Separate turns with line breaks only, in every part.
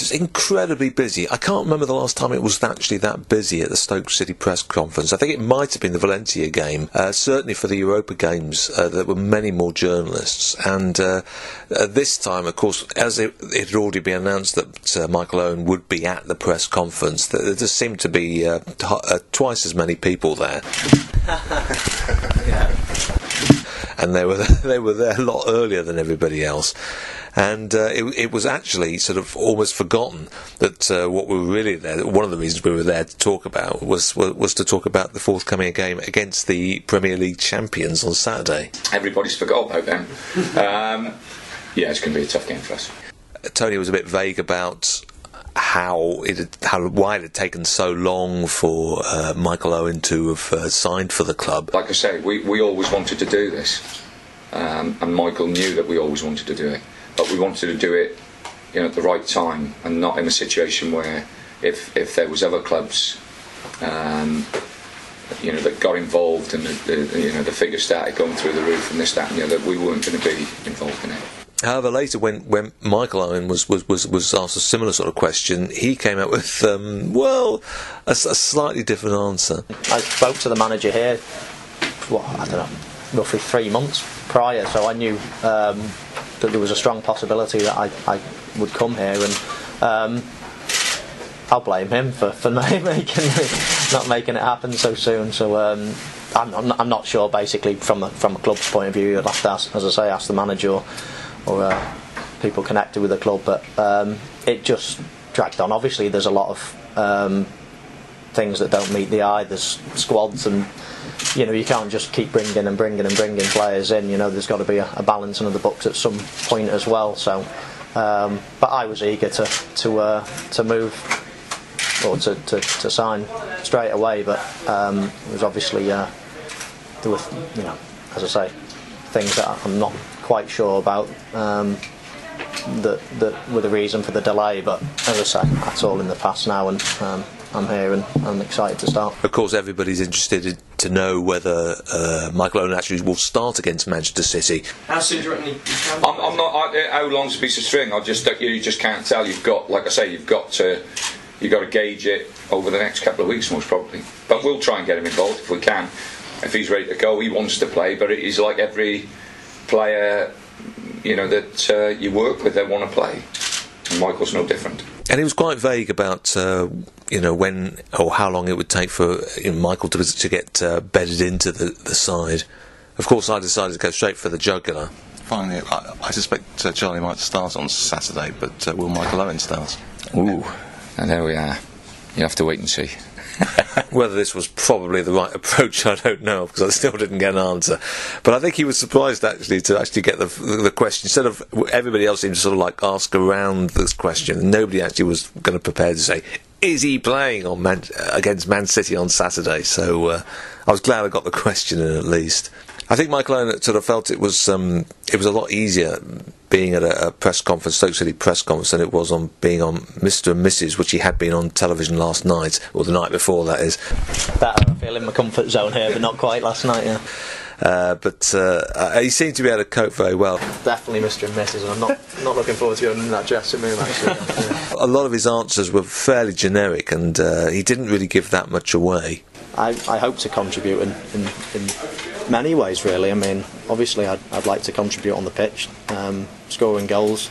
just incredibly busy. I can't remember the last time it was actually that busy at the Stoke City press conference. I think it might have been the Valencia game. Certainly for the Europa games, there were many more journalists. And this time, of course, as it had already been announced that Michael Owen would be at the press conference, there just seemed to be twice as many people there.
Yeah.
And they were there a lot earlier than everybody else. And it was actually sort of almost forgotten that what we were really there, one of the reasons we were there to talk about was to talk about the forthcoming game against the Premier League champions on Saturday.
Everybody's forgot about them. Yeah, it's going to be a tough game for us.
Tony was a bit vague about why it had taken so long for Michael Owen to have signed for the club.
Like I say, we always wanted to do this, and Michael knew that we always wanted to do it. But we wanted to do it, at the right time, and not in a situation where, if there was other clubs, that got involved and the figures started going through the roof and this, that, and the other, we weren't going to be involved in it.
However, later when Michael Owen was asked a similar sort of question, he came out with a slightly different answer.
I spoke to the manager here, roughly 3 months prior, so I knew that there was a strong possibility that I would come here, and I'll blame him for not making it happen so soon. So I'm not sure. Basically, from a club's point of view, you'd have to ask the manager or people connected with the club. But it just dragged on. Obviously, there's a lot of things that don't meet the eye. There's squads, and you can't just keep bringing players in. There's got to be a balancing of the books at some point as well. So, but I was eager to move or to sign straight away. But it was obviously there were as I say, things that I'm not quite sure about that were the reason for the delay. But as I say, that's all in the past now, and I'm here and I'm excited to start.
Of course, everybody's interested to know whether Michael Owen actually will start against Manchester City.
How soon do you reckon you can?
I'm not. How long's a piece of string? You just can't tell. You've got, like I say, you've got to gauge it over the next couple of weeks, most probably. But we'll try and get him involved if we can. If he's ready to go, he wants to play. But it is like every player, that you work with, they want to play. And Michael's no different.
And he was quite vague about, when or how long it would take for Michael to get bedded into the side. Of course, I decided to go straight for the jugular.
Finally, I suspect Charlie might start on Saturday, but will Michael Owen start?
Ooh, and there we are. You have to wait and see.
Whether this was probably the right approach, I don't know, because I still didn't get an answer. But I think he was surprised actually to get the question. Instead of everybody else seemed to sort of ask around this question, nobody actually was going to prepare to say, is he playing against Man City on Saturday? So I was glad I got the question in at least. I think Michael Owen sort of felt it was a lot easier being at a press conference, Stoke City press conference, than it was on being on Mr. and Mrs., which he had been on television last night, or the night before, that is.
Better, I feel in my comfort zone here, but not quite last night, yeah.
But he seemed to be able to cope very well.
Definitely Mr. and Mrs., and I'm not looking forward to going in that dressing room, actually. Yeah.
A lot of his answers were fairly generic, and he didn't really give that much away.
I hope to contribute in many ways, really. I mean, obviously I'd like to contribute on the pitch, scoring goals.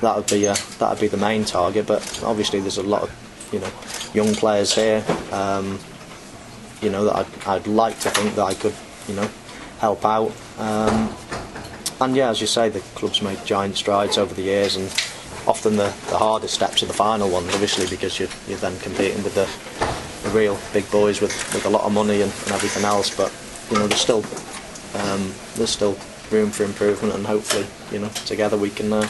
That would be the main target. But obviously there's a lot of young players here. That I'd like to think that I could help out. And yeah, as you say, the club's made giant strides over the years, and often the hardest steps are the final ones, obviously, because you're then competing with the real big boys with a lot of money and everything else. But there's still room for improvement, and hopefully together we can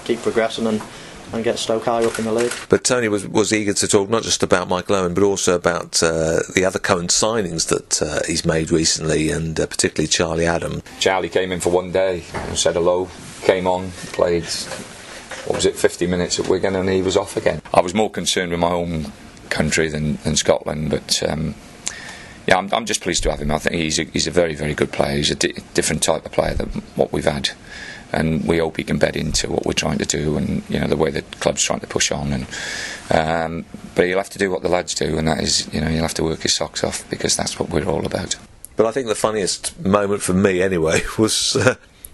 keep progressing and get Stoke high up in the league.
But Tony was eager to talk not just about Michael Owen, but also about the other current signings that he's made recently, and particularly Charlie Adam.
Charlie came in for one day, said hello, came on, played 50 minutes at Wigan, and he was off again. I was more concerned with my own country than Scotland, but yeah, I'm just pleased to have him. I think he's a very, very good player. He's a different type of player than what we've had we hope he can bed into what we're trying to do, and the way the club's trying to push on. And but he'll have to do what the lads do, and that is, he'll have to work his socks off, because that's what we're all about.
But I think the funniest moment for me, anyway, was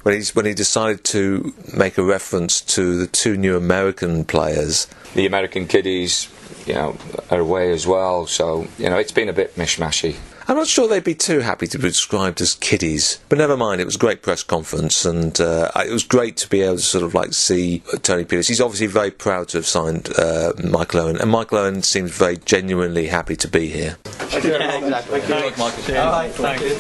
when he decided to make a reference to the 2 new American players.
The American kiddies, are away as well, so it's been a bit mishmashy.
I'm not sure they'd be too happy to be described as kiddies, but never mind. It was a great press conference, and it was great to be able to sort of see Tony Pulis. He's obviously very proud to have signed Michael Owen, and Michael Owen seems very genuinely happy to be here.
Yeah, exactly.
Thank you, Michael.
All right, thank you.